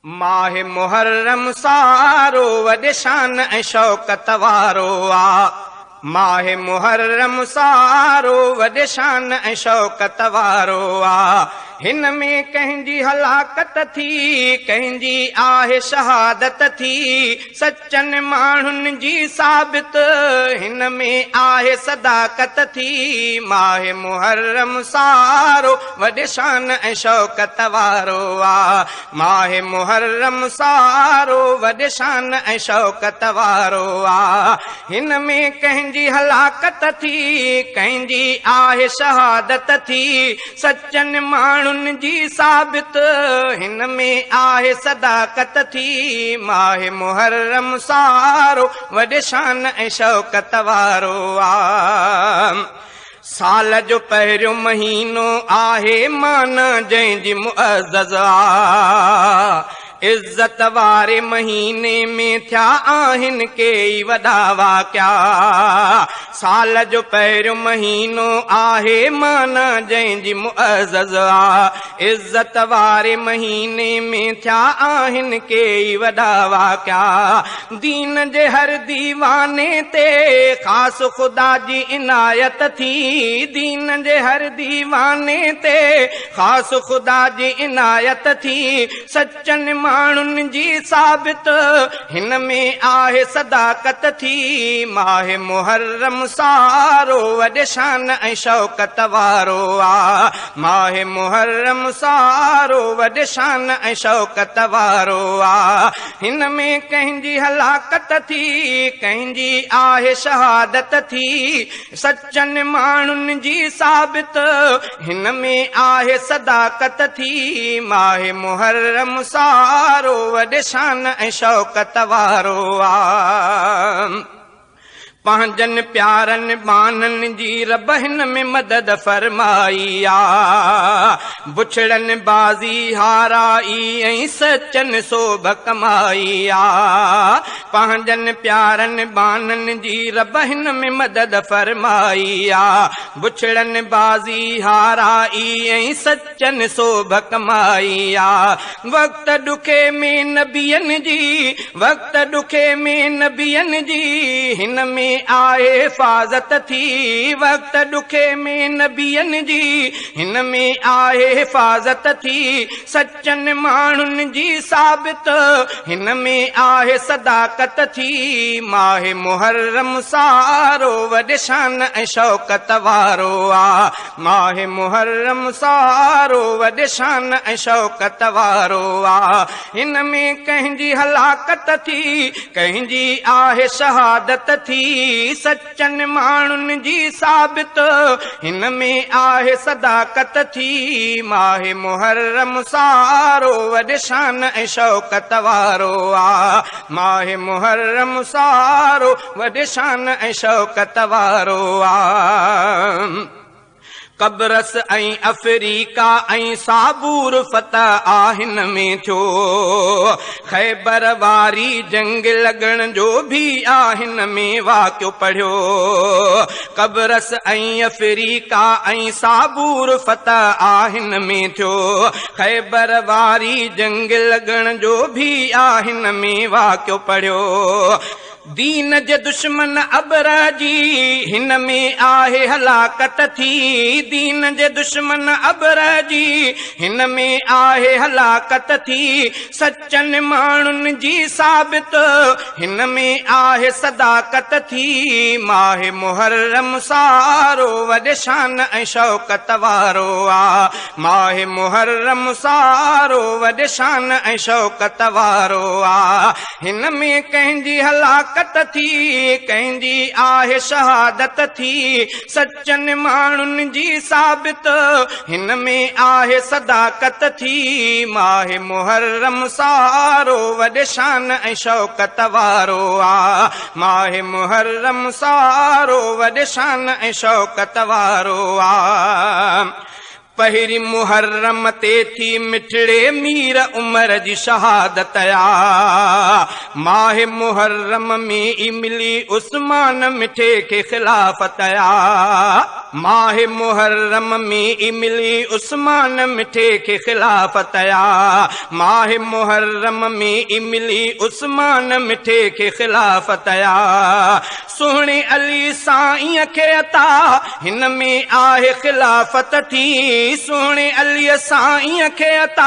माह मुहर्रम सारो वॾे शान ऐं शौक़त वारो आ। माह मुहर्रम सारो वॾे शान ऐं शौक़त वारो आ। हिन में कंहिंजी हलाकत थी, कंहिंजी आहे शहादत थी, सचनि माण्हुनि जी साबित हिन में आहे सदाकत थी। माह मुहर्रम सारो वॾे शान ऐं शौक़त वारो आ। माह मुहर्रम सारो वॾे शान ऐं शौक़त वारो आ। हिन में कंहिंजी हलाकत थी, कंहिंजी आहे शहादत थी, सचनि माण्हुनि जी साबित हिन में आहे सदाकत थी। माह मुहर्रम सारो वॾे शान ऐं शौक़त वारो आ। साल जो पहिरियों महीनो आहे माना जंहिंजी मुअज़्ज़ज़ आ। इज़्ज़त वारे महीने में थिया आहिनि कई वॾा वाक़िया। साल जो पहिरियों महीनो आहे माना जंहिंजी मुअज़्ज़ज़ आ। इज़्ज़त वारे महीने में थिया आहिनि कई वॾा वाक़िया। दीन जे हर दीवाने ते ख़ासि ख़ुदा जी इनायत थी। दीन जे हर दीवाने ते ख़ासि ख़ुदा जी इनायत थी, सचनि माण्हुनि जी साबित हिन में आहे सदाकत थी। माह मुहर्रम सारो वॾे शान ऐं शौक़त वारो आ। माह मुहर्रम सारो वॾे शान ऐं शौक़त वारो आ। हिन में कंहिंजी हलाकत थी, कंहिंजी आहे शहादत थी, सचनि माण्हुनि जी साबित हिन में आहे सदाकत थी। माह मुहर्रम सारो वॾे शान ऐं शौक़त वारो आ। पंहिंजनि प्यारनि बाननि जी रब हिन में मदद फरमाई आ। बुछड़नि बाज़ी हाराई ऐं सचनि सोभ कमाई आ। पंहिंजनि प्यारनि बाननि जी रब हिन में मदद फरमाई आ। बुछड़नि बाज़ी हाराई ऐं सचनि सोभ कमाई आ। वक़्त ॾुखे में नबियनि जी, वक़्त ॾुखे में नबियनि जी हिन में आहे हिफ़ाज़त थी। वक़्त ॾुखे में नबियनि जी हिन में आहे हिफ़ाज़त थी, सचनि माण्हुनि जी साबित हिन में आहे सदाकत थी। माह मुहर्रम सारो वॾे शान ऐं शौक़त वारो आ। माह मुहर्रम सारो वॾे शान ऐं शौक़त वारो आ। हिन में कंहिंजी हलाकत थी, कंहिंजी आहे शहादत थी, सचनि माण्हुनि जी साबित हिन में आहे सदाकत थी। माह मुहर्रम सारो वॾे शान ऐं शौक़त वारो आ। माह मुहर्रम सारो वॾे शान ऐं शौक़त वारो आ। कब्रस ऐं अफ्रीका ऐं साबूर फतह आहिन में थियो। ख़ैबर वारी जंग लॻण जो बि आहिन में वाक़ियो पढ़ियो। कब्रस ऐं अफ्रीका ऐं साबूर फतह आहिन में थियो। ख़ैबर वारी जंग लॻण जो बि आहिन में वाक़ियो पढ़ियो। दीन जे दुश्मन अबर जी हिन में आहे हलाकत थी। दीन जे दुश्मन अबर जी हिन में आहे हलाकत थी, सचनि माण्हुनि जी साबित हिन में आहे सदाकत थी। माह मुहर्रम सारो वॾे शान ऐं शौक़त वारो आ। माह मुहर्रम सारो वॾे शान ऐं शौक़त वारो आ। हिन में कंहिंजी हलाकत थी, कंहिंजी आहे शहादत थी, सचनि माण्हुनि जी साबित हिन में आहे सदाकत थी। माह मुहर्रम सारो वॾे शान ऐं शौक़त वारो आ। माह मुहर्रम सारो वॾे शान ऐं शौक़त वारो आ। पहिरीं मुहर्रम ते थी मिठड़े मीर उमर जी शहादत आ। माह मुहर्रम में ई मिली उस्मान मिठे के खिलाफत आ। माह मुहर्रम में ई मिली उस्मान मिठे के खिलाफत आ। माह मुहर्रम में ई मिली उस्मान मिठे के खिलाफत आ। सोहणे अली साईं खे अता हिन में आहे खिलाफत थी। सोहणे अली साईं खे अता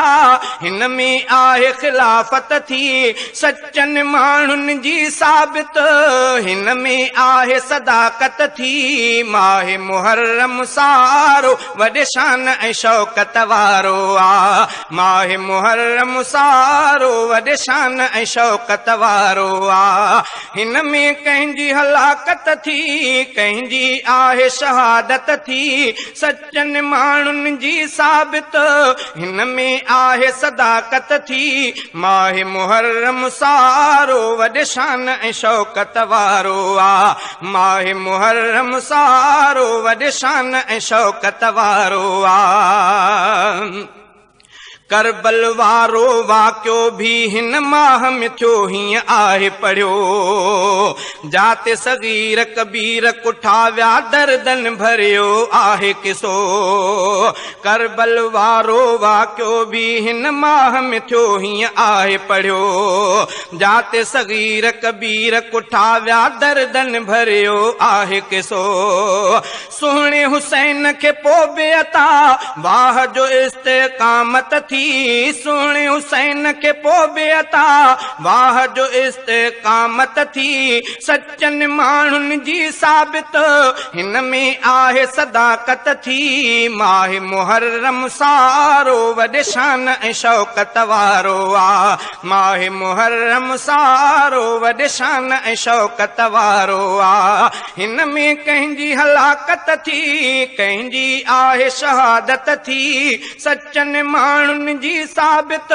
हिन में आहे खिलाफत थी। सचन माण्हुनि जी साबित हिन में आहे सदाकत थी। माह मुहर्रम सारो वॾे शान ऐं शौकत वारो आ। माह मुहर्रम सारो वॾे शान ऐं शौकत वारो आ। हिन में कंहिंजी हलाकत थी कंहिंजी आहे शहादत थी। सचन माण्हुनि जी साबित हिन में आहे सदाकत थी। माह मुहर्रम सारो वॾे शान ऐं शौकत वारो आ। माह मुहर्रम सारो वॾे शान ऐं शौकत वारो आ। करबल वारो वाक़ियो भी हिन माह में थियो हीअं आहे पढ़ियो। जाते सगीर कबीर कुठाव्या दर्दन भरियो आहे किसो। करबल वारो वाक़ियो भी हिन माह में थियो हीअं आहे पढ़ियो। जाते सगीर कबीर कुठाव्या दर्दन भरियो आहे किसो। सोहणे हुसैन खे पोइ अता वाह जो इस्तेकामत थी। सोहणे हुसैन खे पोइ अता वाह जो इस्तेकामत थी। सचन माण्हुनि जी साबित हिन में आहे सदाकत थी। माह मुहर्रम सारो वॾे शान ऐं शौकत वारो आ। माह मुहर्रम सारो वॾे शान ऐं शौकत वारो आ। हिन में कंहिंजी हलाकत थी कंहिंजी आहे शहादत थी। सचन माण्हुनि जी साबित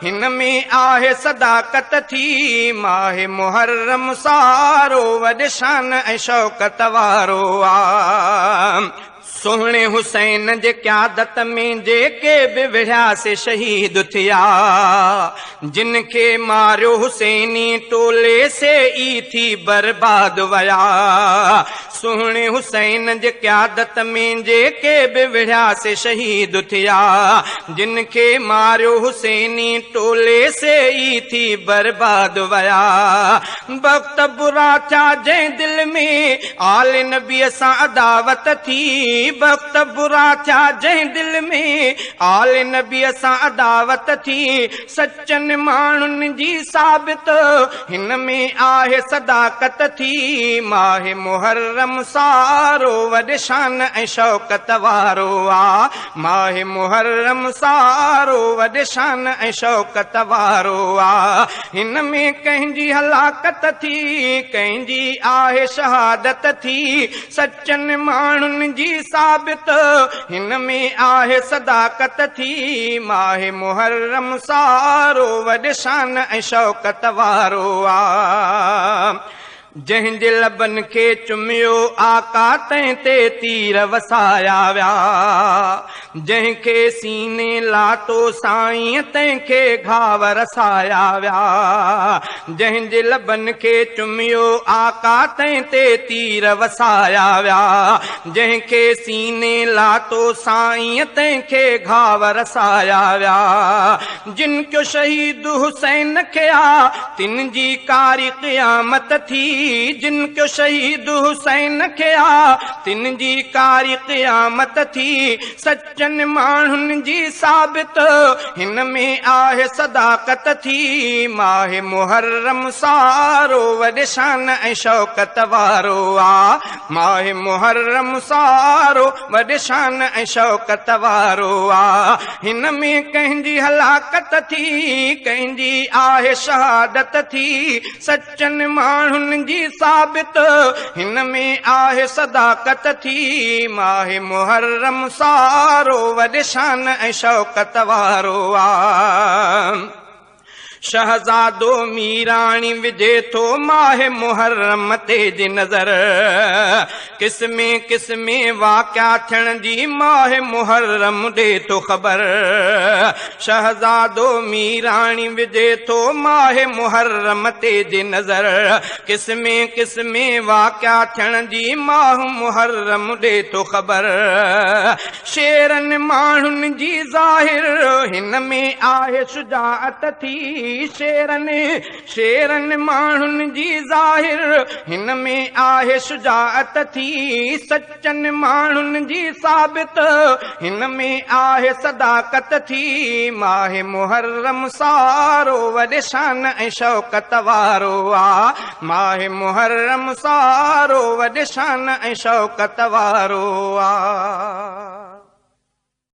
हिन में आहे सदाकत थी। माह मुहर्रम सारो वॾे शान ऐं शौकत वारो आ। सोहणे हुसैन जे क़यादत में जेके बि विढ़िया से शहीद थिया। जिन खे मारियो हुसैनी टोले से ई थी बर्बाद वया। सोहणे हुसैन जे क़यादत में जेके बि विढ़िया से शहीद थिया। जिन खे मारियो हुसैनी टोले से ई थी बर्बाद वया। वक्त बुरा थिया जंहिं दिल में आल नबीअ सां अदावत थी। वक्त बुरा थिया जंहिं दिल में आल नबीअ सां अदावत थी। सचन माण्हुनि जी साबित हिन में आहे सदाकत थी। माह मुहर्रम सारो वॾे शान ऐं शौकत वारो आ। माह मुहर्रम सारो वॾे शान ऐं शौकत वारो आ। हिन में कंहिंजी हलाकत थी कंहिंजी आहे शहादत थी। सचन माण्हुनि जी साबित हिन में आहे सदाकत थी। माह मुहर्रम सारो वॾे शान ऐं शौकत वारो आ। जंहिंजे लबनि खे चुमियो आका तंहिं ते तीर वसाया विया। जंहिंखे सीने लातो साईं तंहिंखे घाव रसाया विया। जंहिंजे लबनि खे चुमियो आका तंहिं ते तीर वसाया विया। जंहिंखे सीने लातो साईं तंहिंखे घाव रसाया विया। जिन को शहीद हुसैन खे आ तिन जी कारी क़यामत थी। जिन को शहीद हुसैन खे आ तिन जी कारी क़यामत थी। सचन माण्हुनि जी साबित हिन में आहे सदाकत थी। माह मुहर्रम सारो वॾे शान ऐं शौकत वारो आ। माह मुहर्रम सारो वॾे शान ऐं शौकत वारो आ। हिन में कंहिंजी हलाकत थी कंहिंजी आहे शहादत थी। सचन माण्हुनि जी साबित हिन में आहे सदाकत थी। माह मुहर्रम सारो वॾे शान ऐं शौकत वारो आ। शहज़ादो मीराणी विझे थो माह मुहर्रम ते जी नज़र किस्मे किस्मे वाक़िया थियण जी माह मुहर्रम ॾे थो ख़बर शहज़ादो मीराणी विझे थो माह मुहर्रम ते जी नज़र किस्मे किस्मे वाक़िया थियण जी माह मुहर्रम ॾे थो ख़बर शेरनि माण्हुनि जी ज़ाहिर हिन में आहे शुजाअत थी शेरनि माण्हुनि जी ज़ाहिर हिन में आहे शुजाअत थी सचनि माण्हुनि जी साबित हिन में आहे सदाकत थी माह मुहर्रम सारो वॾे शान ऐं शौक़त वारो आ माह मुहर्रम सारो वॾे शान ऐं शौक़त वारो आ